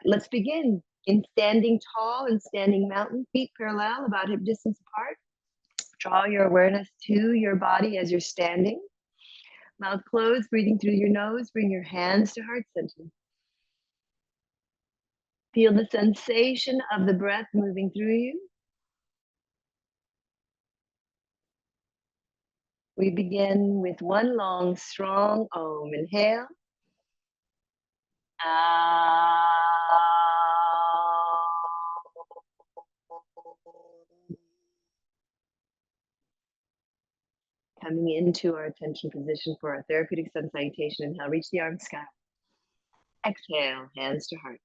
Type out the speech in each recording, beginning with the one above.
let's begin. In standing tall and standing mountain, feet parallel, about hip distance apart. Draw your awareness to your body as you're standing. Mouth closed, breathing through your nose. Bring your hands to heart center. Feel the sensation of the breath moving through you. We begin with one long, strong Om. Inhale. Coming into our attention position for our therapeutic sun salutation. Inhale, reach the arms sky. Exhale, hands to heart.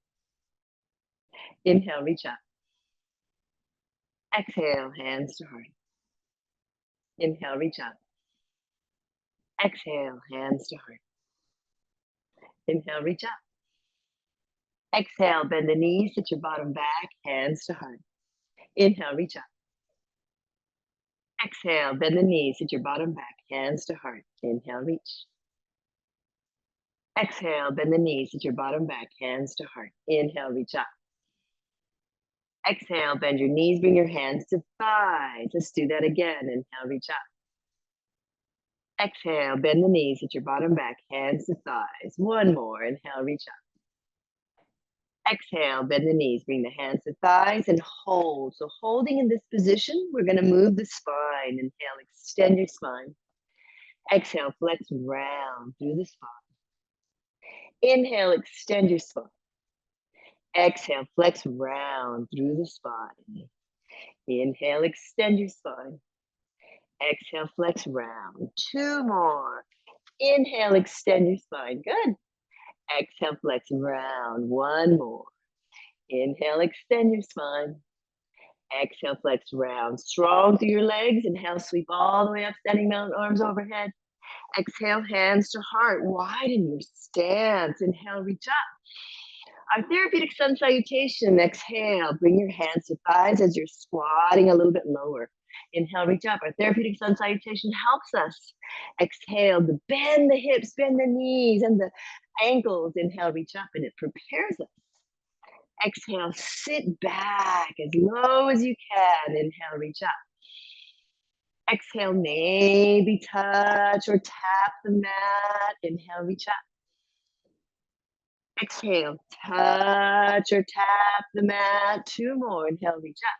Inhale, reach up. Exhale, hands to heart. Inhale, reach up. Exhale, hands to heart. Inhale, reach up. Exhale, bend the knees, sit your bottom back, hands to heart. Inhale, reach up. Exhale, bend the knees, sit your bottom back, hands to heart. Inhale, reach. Exhale, bend the knees, sit your bottom back, hands to heart. Inhale, reach up. Exhale, bend your knees, bring your hands to thighs. Let's do that again. Inhale, reach up. Exhale, bend the knees, sit your bottom back, hands to thighs. One more. Inhale, reach up. Exhale, bend the knees, bring the hands to thighs and hold. So holding in this position, we're going to move the spine. Inhale, extend your spine. Exhale, flex round through the spine. Inhale, extend your spine. Exhale, flex round through the spine. Inhale, extend your spine. Exhale, flex round. Two more. Inhale, extend your spine. Good. Exhale, flex round. One more. Inhale, extend your spine. Exhale, flex round. Strong through your legs. Inhale, sweep all the way up, standing mountain, arms overhead. Exhale, hands to heart. Widen your stance. Inhale, reach up. Our therapeutic sun salutation. Exhale, bring your hands to thighs as you're squatting a little bit lower. Inhale, reach up. Our therapeutic sun salutation helps us. Exhale to bend the hips, bend the knees and the ankles. Inhale, reach up, and it prepares us. Exhale, sit back as low as you can. Inhale, reach up. Exhale, maybe touch or tap the mat. Inhale, reach up. Exhale, touch or tap the mat. Two more. Inhale, reach up.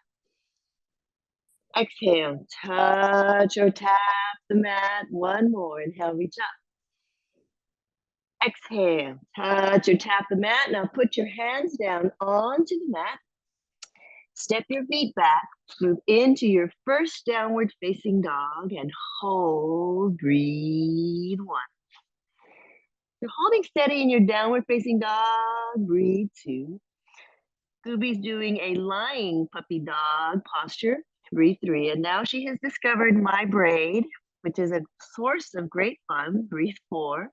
Exhale, touch or tap the mat. One more. Inhale, reach up. Exhale, touch or tap the mat. Now put your hands down onto the mat. Step your feet back. Move into your first downward facing dog and hold. Breathe. One. You're holding steady in your downward facing dog. Breathe. Two. Gooby's doing a lying puppy dog posture. Breathe. Three. And now she has discovered my braid, which is a source of great fun. Breathe. Four.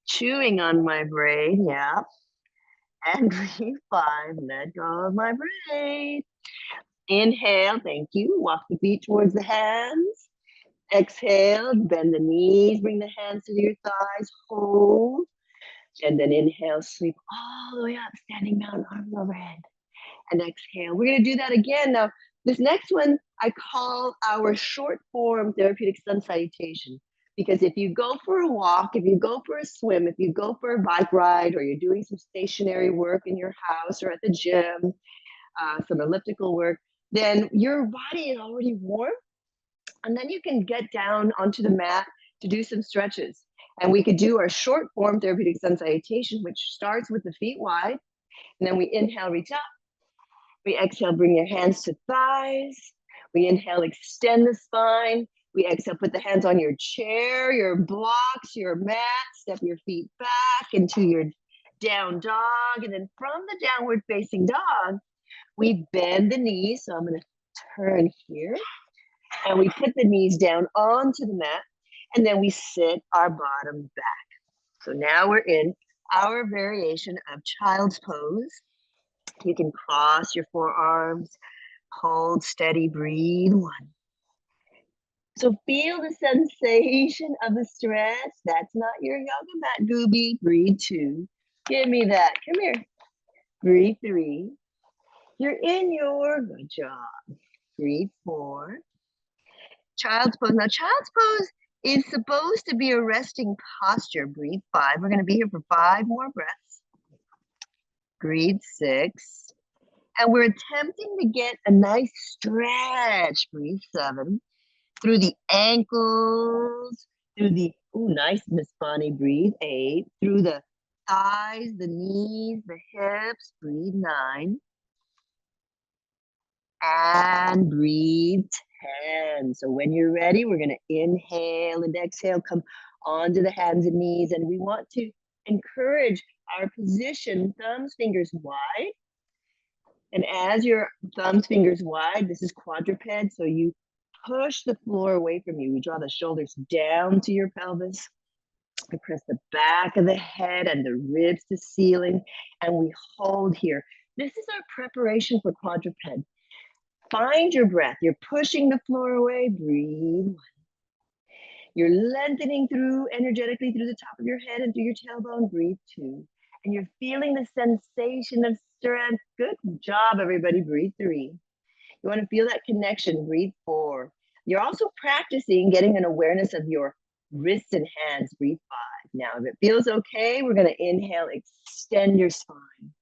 Chewing on my braid. Yeah. And breathe. Five. Let go of my braid. Inhale. Thank you. Walk the feet towards the hands. Exhale. Bend the knees. Bring the hands to your thighs. Hold. And then inhale. Sweep all the way up. Standing mountain, arms overhead. And exhale. We're going to do that again. Now, this next one I call our short form therapeutic sun salutation. Because if you go for a walk, if you go for a swim, if you go for a bike ride, or you're doing some stationary work in your house or at the gym, some elliptical work, then your body is already warm. And then you can get down onto the mat to do some stretches. And we could do our short form therapeutic sun salutation, which starts with the feet wide. And then we inhale, reach up. We exhale, bring your hands to thighs. We inhale, extend the spine. We exhale, put the hands on your chair, your blocks, your mat. Step your feet back into your down dog. And then from the downward facing dog, we bend the knees. So I'm going to turn here. And we put the knees down onto the mat. And then we sit our bottom back. So now we're in our variation of child's pose. You can cross your forearms, hold steady, breathe. One. So feel the sensation of the stretch. That's not your yoga mat, Gooby. Breathe. Two. Give me that. Come here. Breathe 3. You're in your good job. Breathe 4. Child's pose. Now, child's pose is supposed to be a resting posture. Breathe 5. We're going to be here for 5 more breaths. Breathe 6. And we're attempting to get a nice stretch. Breathe 7. Through the ankles, through the, nice, Miss Bonnie. Breathe 8. Through the thighs, the knees, the hips. Breathe 9. And breathe 10. So when you're ready, we're going to inhale and exhale, come onto the hands and knees. And we want to encourage our position, thumbs, fingers wide. And as your thumbs, fingers wide, this is quadruped. So you push the floor away from you. We draw the shoulders down to your pelvis. We press the back of the head and the ribs to ceiling. And we hold here. This is our preparation for quadruped. Find your breath. You're pushing the floor away. Breathe 1. You're lengthening through energetically through the top of your head and through your tailbone. Breathe 2. And you're feeling the sensation of strength. Good job, everybody. Breathe 3. You want to feel that connection. Breathe 4. You're also practicing getting an awareness of your wrists and hands. Breathe 5. Now, if it feels okay, we're going to inhale, extend your spine.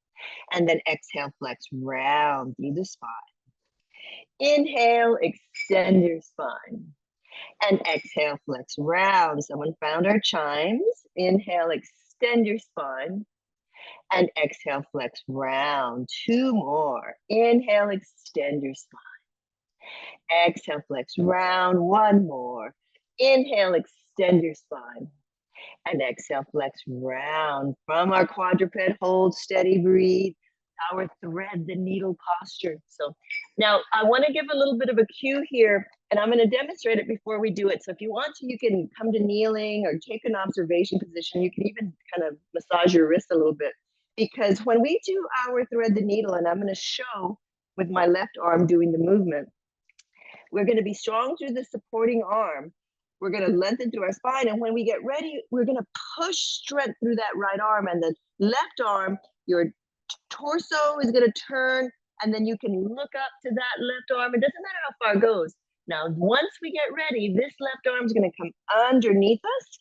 And then exhale, flex round through the spine. Inhale, extend your spine. And exhale, flex round. Someone found our chimes. Inhale, extend your spine. And exhale, flex round. 2 more. Inhale, extend your spine. Exhale, flex round. 1 more. Inhale, extend your spine. And exhale, flex round. From our quadruped, hold steady, breathe. Our thread the needle posture. So now I want to give a little bit of a cue here, and I'm going to demonstrate it before we do it. So if you want to, you can come to kneeling or take an observation position. You can even kind of massage your wrist a little bit, because when we do our thread the needle, and I'm going to show with my left arm doing the movement, we're going to be strong through the supporting arm. We're going to lengthen through our spine, and when we get ready, we're going to push strength through that right arm, and the left arm, your torso is going to turn, and then you can look up to that left arm. It doesn't matter how far it goes. Now, once we get ready, this left arm is going to come underneath us,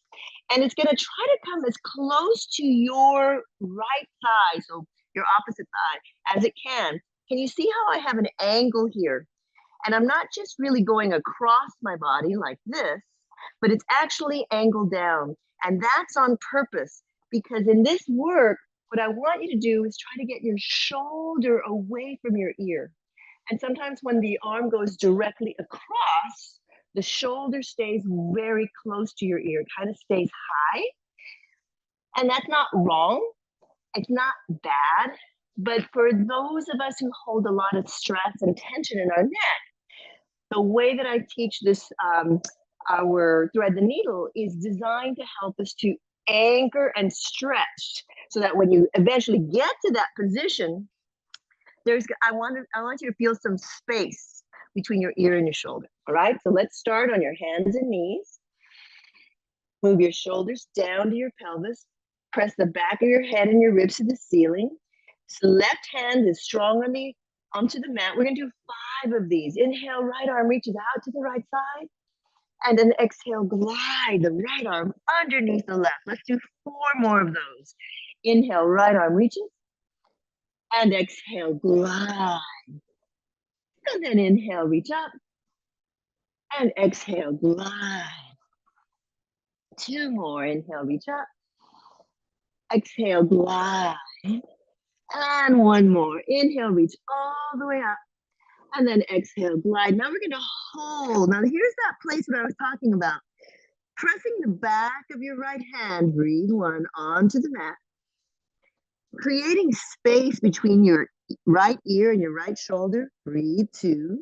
and it's going to try to come as close to your right thigh, so your opposite thigh, as it can. Can you see how I have an angle here? And I'm not just really going across my body like this, but it's actually angled down. And that's on purpose, because in this work, what I want you to do is try to get your shoulder away from your ear. And sometimes when the arm goes directly across, the shoulder stays very close to your ear. It kind of stays high. And that's not wrong. It's not bad. But for those of us who hold a lot of stress and tension in our neck, the way that I teach this, our thread the needle, is designed to help us to anchor and stretch, so that when you eventually get to that position, I want you to feel some space between your ear and your shoulder. All right, so let's start on your hands and knees. Move your shoulders down to your pelvis. Press the back of your head and your ribs to the ceiling. So left hand is strong onto the mat. We're going to do 5 of these. Inhale, right arm reaches out to the right side. And then exhale, glide the right arm underneath the left. Let's do 4 more of those. Inhale, right arm reaches. And exhale, glide. And then inhale, reach up. And exhale, glide. 2 more. Inhale, reach up. Exhale, glide. And 1 more. Inhale, reach all the way up. And then exhale, glide. Now we're going to hold. Now here's that place that I was talking about. Pressing the back of your right hand, breathe 1, onto the mat. Creating space between your right ear and your right shoulder, breathe 2.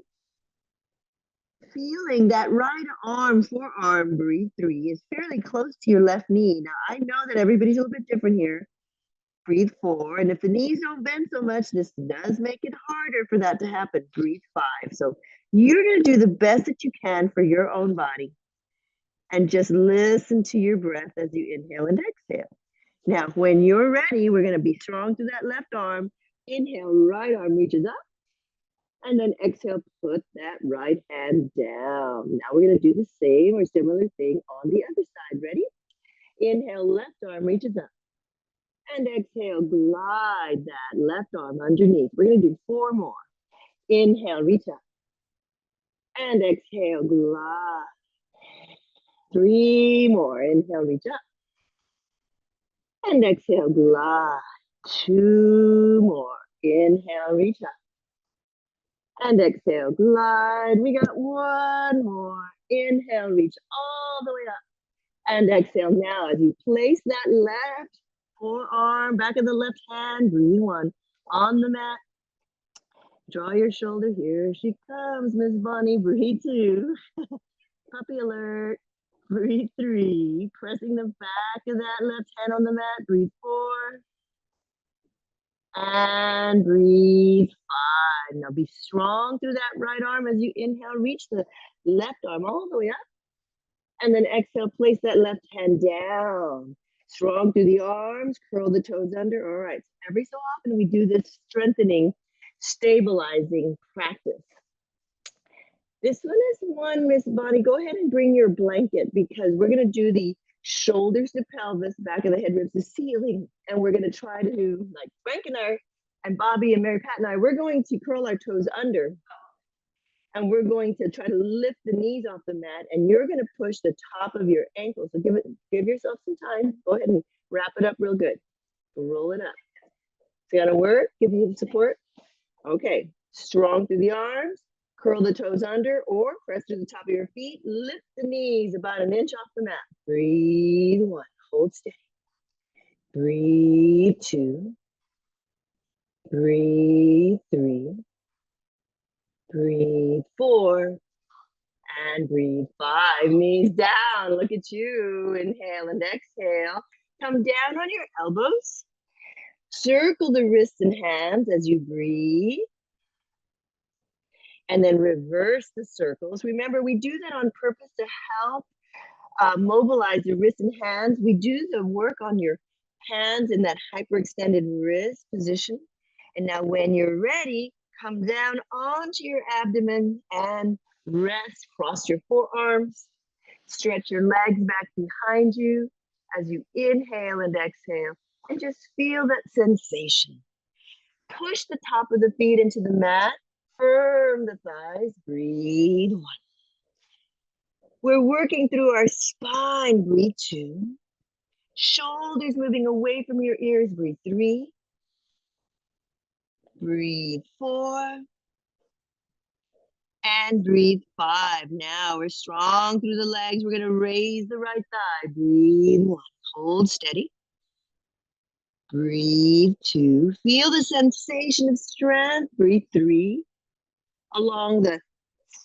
Feeling that right arm, forearm, breathe 3, is fairly close to your left knee. Now I know that everybody's a little bit different here. Breathe 4. And if the knees don't bend so much, this does make it harder for that to happen. Breathe 5. So you're going to do the best that you can for your own body. And just listen to your breath as you inhale and exhale. Now, when you're ready, we're going to be strong through that left arm. Inhale, right arm reaches up. And then exhale, put that right hand down. Now we're going to do the same or similar thing on the other side. Ready? Inhale, left arm reaches up. And exhale, glide that left arm underneath. We're going to do 4 more. Inhale, reach up. And exhale, glide. 3 more. Inhale, reach up. And exhale, glide. 2 more. Inhale, reach up. And exhale, glide. We got 1 more. Inhale, reach all the way up. And exhale now as you place that left forearm, back of the left hand, breathe 1 on the mat. Draw your shoulder. Here she comes, Miss Bonnie. Breathe 2. Puppy alert. Breathe 3. Pressing the back of that left hand on the mat. Breathe 4. And breathe 5. Now be strong through that right arm as you inhale. Reach the left arm all the way up. And then exhale, place that left hand down. Strong through the arms, curl the toes under. All right, every so often we do this strengthening, stabilizing practice. This one is one, Miss Bonnie, go ahead and bring your blanket because we're gonna do the shoulders to pelvis, back of the head, ribs to ceiling. And we're gonna try to do, like Frank and I, and Bobby and Mary Pat and I, we're going to curl our toes under. And we're going to try to lift the knees off the mat, and you're going to push the top of your ankle. So give yourself some time. Go ahead and wrap it up real good. Roll it up. It's gonna work. Give you the support. Okay. Strong through the arms. Curl the toes under, or press to the top of your feet. Lift the knees about 1 inch off the mat. Breathe 1. Hold steady. Breathe 2. Breathe 3. Breathe 4. And breathe 5, knees down. Look at you. Inhale and exhale. Come down on your elbows. Circle the wrists and hands as you breathe. And then reverse the circles. Remember, we do that on purpose to help mobilize your wrists and hands. We do the work on your hands in that hyperextended wrist position. And now when you're ready, come down onto your abdomen and rest. Cross your forearms. Stretch your legs back behind you as you inhale and exhale. And just feel that sensation. Push the top of the feet into the mat. Firm the thighs. Breathe 1. We're working through our spine. Breathe 2. Shoulders moving away from your ears. Breathe 3. Breathe 4. And breathe 5. Now we're strong through the legs. We're going to raise the right thigh. Breathe 1. Hold steady. Breathe 2. Feel the sensation of strength. Breathe 3. Along the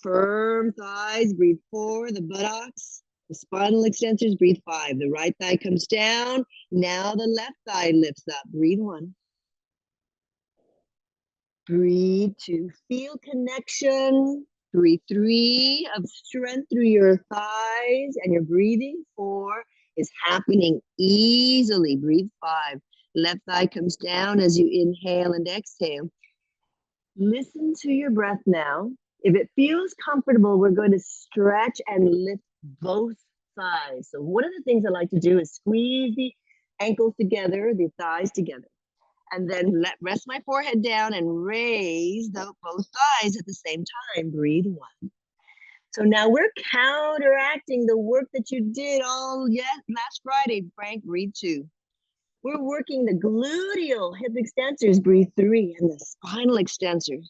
firm thighs. Breathe 4. The buttocks. The spinal extensors. Breathe 5. The right thigh comes down. Now the left thigh lifts up. Breathe 1. Breathe 2. Feel connection. Breathe 3 of strength through your thighs and your breathing. 4 is happening easily. Breathe 5. Left thigh comes down as you inhale and exhale. Listen to your breath now. If it feels comfortable, we're going to stretch and lift both thighs. So one of the things I like to do is squeeze the ankles together, the thighs together. And then rest my forehead down and raise both thighs at the same time. Breathe 1. So now we're counteracting the work that you did last Friday, Frank. Breathe 2. We're working the gluteal hip extensors. Breathe 3. And the spinal extensors.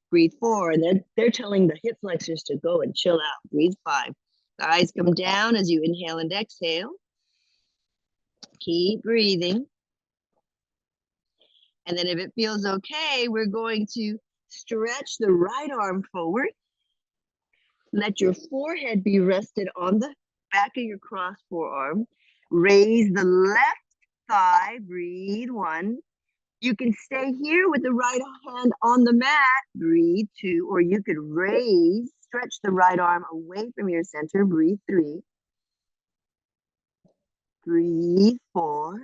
Breathe 4. And they're telling the hip flexors to go and chill out. Breathe 5. Thighs come down as you inhale and exhale. Keep breathing. And then if it feels okay, we're going to stretch the right arm forward. Let your forehead be rested on the back of your crossed forearm. Raise the left thigh. Breathe 1. You can stay here with the right hand on the mat. Breathe 2. Or you could stretch the right arm away from your center. Breathe 3. Breathe 4.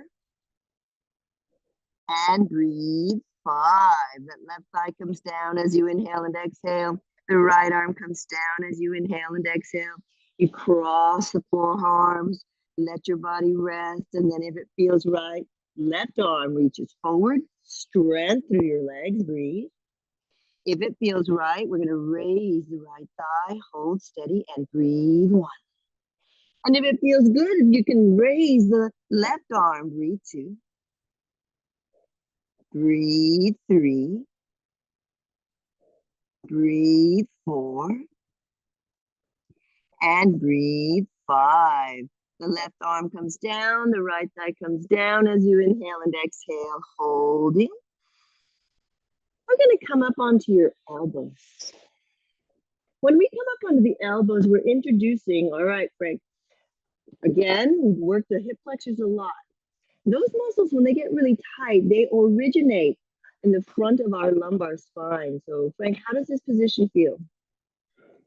And breathe 5. That left thigh comes down as you inhale and exhale. The right arm comes down as you inhale and exhale. You cross the forearms, let your body rest, and then if it feels right, left arm reaches forward, strength through your legs, breathe. If it feels right, we're going to raise the right thigh, hold steady, and breathe 1. And if it feels good, you can raise the left arm, breathe 2. Breathe 3. Breathe 4. And breathe 5. The left arm comes down, the right thigh comes down as you inhale and exhale, holding. We're going to come up onto your elbows. When we come up onto the elbows, we're introducing, all right, Frank, again, we've worked the hip flexors a lot. Those muscles, when they get really tight, they originate in the front of our lumbar spine. So, Frank, how does this position feel?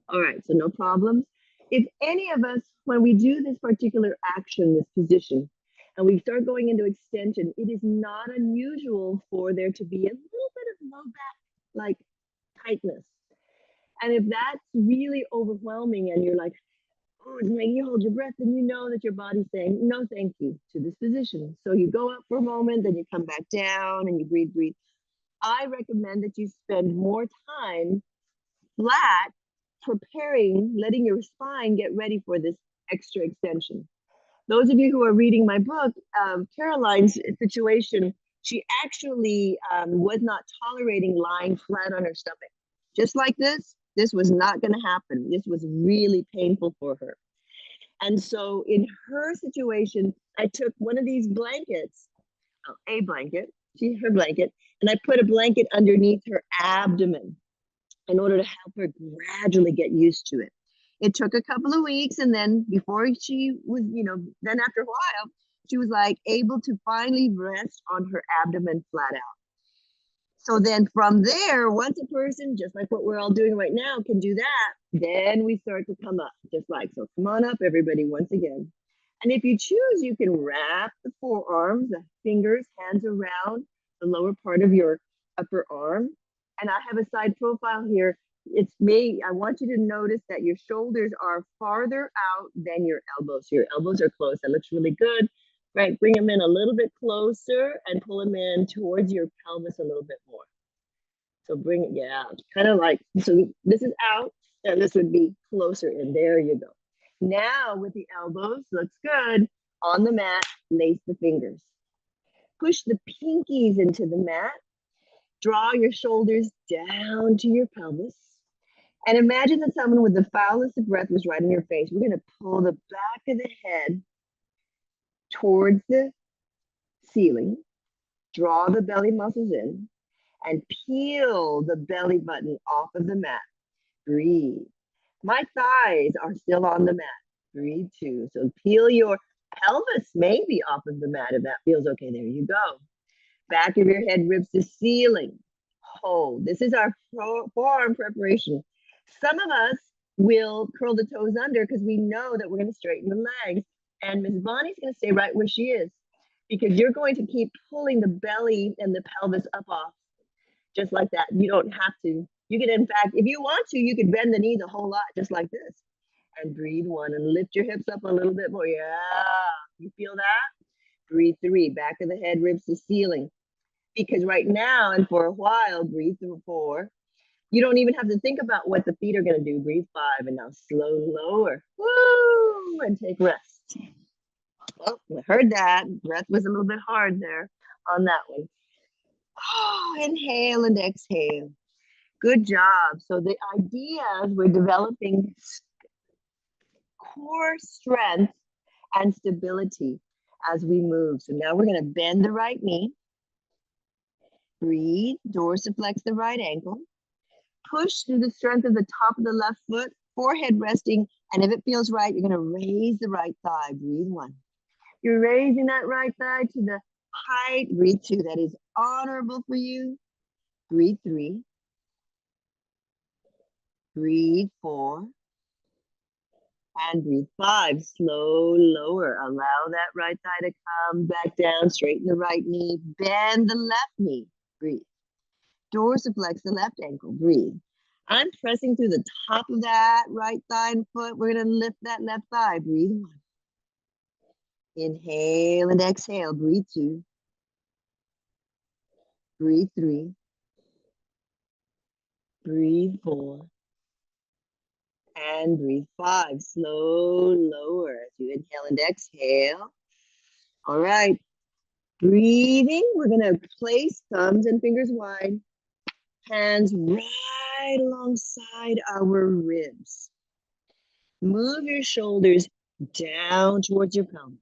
All right, so no problems. If any of us, when we do this particular action, this position, and we start going into extension, it is not unusual for there to be a little bit of low back, like tightness. And if that's really overwhelming and you're like, oh, it's making you hold your breath, then you know that your body's saying, no, thank you to this position. So you go up for a moment, then you come back down and you breathe, breathe. I recommend that you spend more time flat, preparing, letting your spine get ready for this extra extension. Those of you who are reading my book, Caroline's situation, she actually was not tolerating lying flat on her stomach. Just like this was not going to happen. This was really painful for her. And so in her situation, I took one of these blankets, a blanket, her blanket, and I put a blanket underneath her abdomen in order to help her gradually get used to it. It took a couple of weeks, and then before she was, then after a while, she was like able to finally rest on her abdomen flat out. So then from there, once a person, just like what we're all doing right now, can do that, then we start to come up, just like, so come on up, everybody, once again. And if you choose, you can wrap the forearms, the fingers, hands around the lower part of your upper arm. And I have a side profile here. It's me. I want you to notice that your shoulders are farther out than your elbows. Your elbows are close. That looks really good. Right, bring them in a little bit closer and pull them in towards your pelvis a little bit more. So bring it, yeah, kind of like, so this is out and this would be closer in. There you go. Now with the elbows, looks good. On the mat, lace the fingers. Push the pinkies into the mat. Draw your shoulders down to your pelvis. And imagine that someone with the foulest of breath was right in your face. We're going to pull the back of the head towards the ceiling, draw the belly muscles in, and peel the belly button off of the mat. Breathe. My thighs are still on the mat. Breathe too. So peel your pelvis maybe off of the mat if that feels okay. There you go. Back of your head ribs to ceiling. Hold. This is our forearm preparation. Some of us will curl the toes under because we know that we're going to straighten the legs. And Miss Bonnie's going to stay right where she is because you're going to keep pulling the belly and the pelvis up off just like that. You don't have to. You can, in fact, if you want to, you could bend the knees a whole lot just like this. And breathe 1 and lift your hips up a little bit more. Yeah. You feel that? Breathe 3. Back of the head, ribs to ceiling. Because right now and for a while, breathe 4. You don't even have to think about what the feet are going to do. Breathe 5 and now slow lower. Woo! And take rest. Oh, I heard that. Breath was a little bit hard there on that one. Oh, inhale and exhale. Good job. So the idea is we're developing core strength and stability as we move. So now we're going to bend the right knee. Breathe, dorsiflex the right ankle. Push through the strength of the top of the left foot, forehead resting. And if it feels right, you're going to raise the right thigh. Breathe 1. You're raising that right thigh to the height. Breathe 2. That is honorable for you. Breathe 3. Breathe 4. And breathe 5. Slow lower. Allow that right thigh to come back down. Straighten the right knee. Bend the left knee. Breathe. dorsiflex the left ankle. Breathe. I'm pressing through the top of that right thigh and foot. We're going to lift that left thigh. Breathe 1. Inhale and exhale. Breathe 2. Breathe 3. Breathe 4. And breathe 5. Slow, lower as you inhale and exhale. All right. Breathing. We're going to place thumbs and fingers wide. Hands right alongside our ribs. Move your shoulders down towards your pelvis.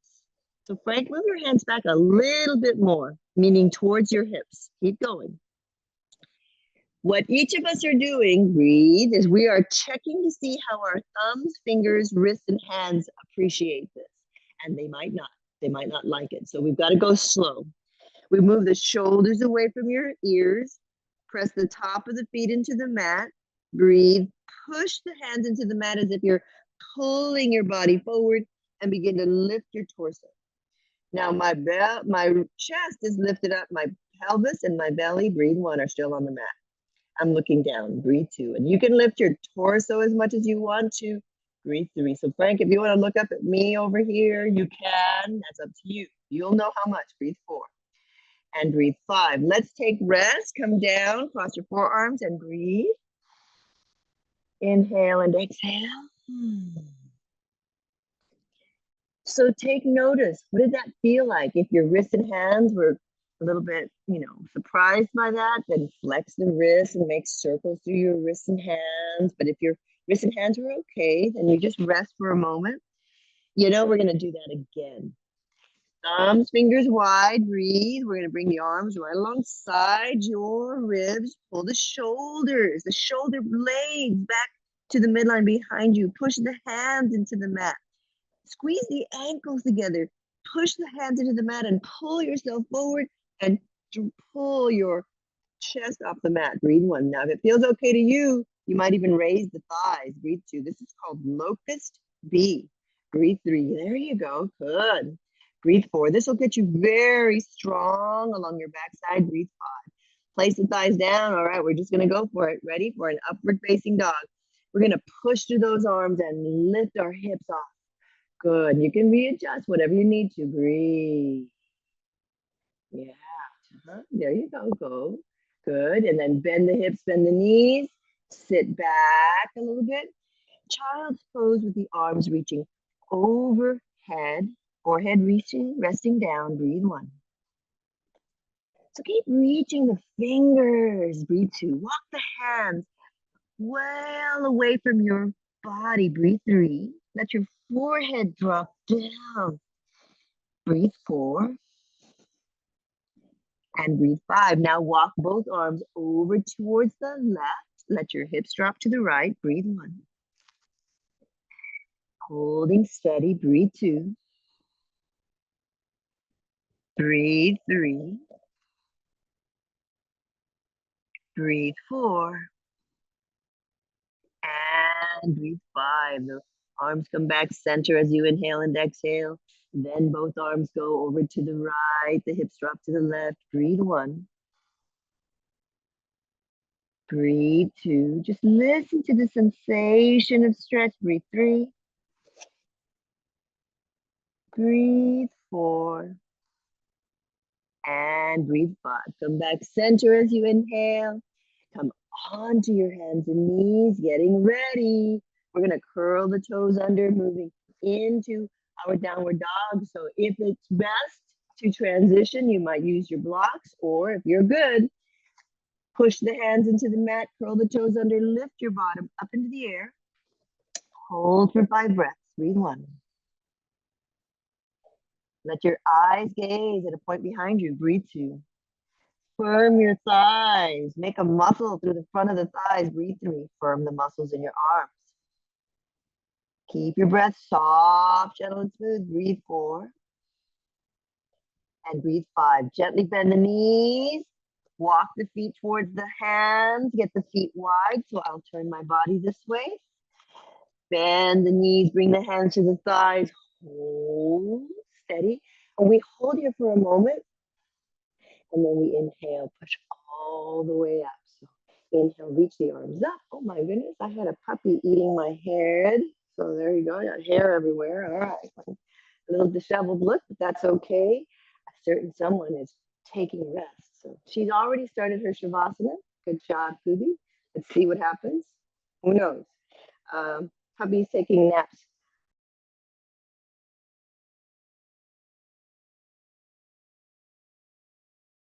So Frank, move your hands back a little bit more, meaning towards your hips. Keep going. What each of us are doing, breathe, is we are checking to see how our thumbs, fingers, wrists, and hands appreciate this. And they might not. They might not like it. So we've got to go slow. We move the shoulders away from your ears. Press the top of the feet into the mat. Breathe. Push the hands into the mat as if you're pulling your body forward and begin to lift your torso. Now my chest is lifted up. My pelvis and my belly, breathe 1, are still on the mat. I'm looking down. Breathe 2. And you can lift your torso as much as you want to. Breathe 3. So Frank, if you want to look up at me over here, you can. That's up to you. You'll know how much. Breathe 4. And breathe 5. Let's take rest. Come down, cross your forearms and breathe. Inhale and exhale. So take notice. What did that feel like? If your wrists and hands were a little bit, surprised by that, then flex the wrists and make circles through your wrists and hands. But if your wrists and hands were okay, then you just rest for a moment. We're going to do that again. Thumbs, fingers wide, breathe. We're going to bring the arms right alongside your ribs. Pull the shoulders, the shoulder blades back to the midline behind you. Push the hands into the mat. Squeeze the ankles together. Push the hands into the mat and pull yourself forward and pull your chest off the mat. Breathe 1. Now, if it feels okay to you, you might even raise the thighs. Breathe 2. This is called locust B. Breathe 3. There you go. Good. Breathe 4. This will get you very strong along your backside. Breathe 5. Place the thighs down. All right, we're just going to go for it. Ready for an upward facing dog. We're going to push through those arms and lift our hips off. Good. You can readjust whatever you need to. Breathe. Yeah. There you go. Go. Good. And then bend the hips, bend the knees. Sit back a little bit. Child's pose with the arms reaching overhead, forehead resting down. Breathe 1. So keep reaching the fingers. Breathe 2. Walk the hands well away from your body. Breathe 3. Let your forehead drop down. Breathe 4. And breathe 5. Now walk both arms over towards the left. Let your hips drop to the right. Breathe 1. Holding steady. Breathe 2. Breathe 3. Breathe 4. And breathe 5. The arms come back center as you inhale and exhale. Then both arms go over to the right. The hips drop to the left. Breathe 1. Breathe 2. Just listen to the sensation of stretch. Breathe 3. Breathe 4. And breathe 5. Come back center as you inhale. Come onto your hands and knees, getting ready. We're going to curl the toes under, moving into our downward dog. So if it's best to transition, you might use your blocks, or if you're good, push the hands into the mat, curl the toes under, lift your bottom up into the air. Hold for 5 breaths. Breathe 1. Let your eyes gaze at a point behind you. Breathe 2. Firm your thighs. Make a muscle through the front of the thighs. Breathe 3. Firm the muscles in your arms. Keep your breath soft, gentle, and smooth. Breathe 4. And breathe 5. Gently bend the knees. Walk the feet towards the hands. Get the feet wide. So I'll turn my body this way. Bend the knees. Bring the hands to the thighs. Hold steady. And we hold here for a moment. And then we inhale, push all the way up. So inhale, reach the arms up. Oh my goodness, I had a puppy eating my head. So there you go, got hair everywhere. All right, a little disheveled look, but that's okay. A certain someone is taking rest. So she's already started her Shavasana. Good job, Gooby. Let's see what happens. Who knows? Puppy's taking naps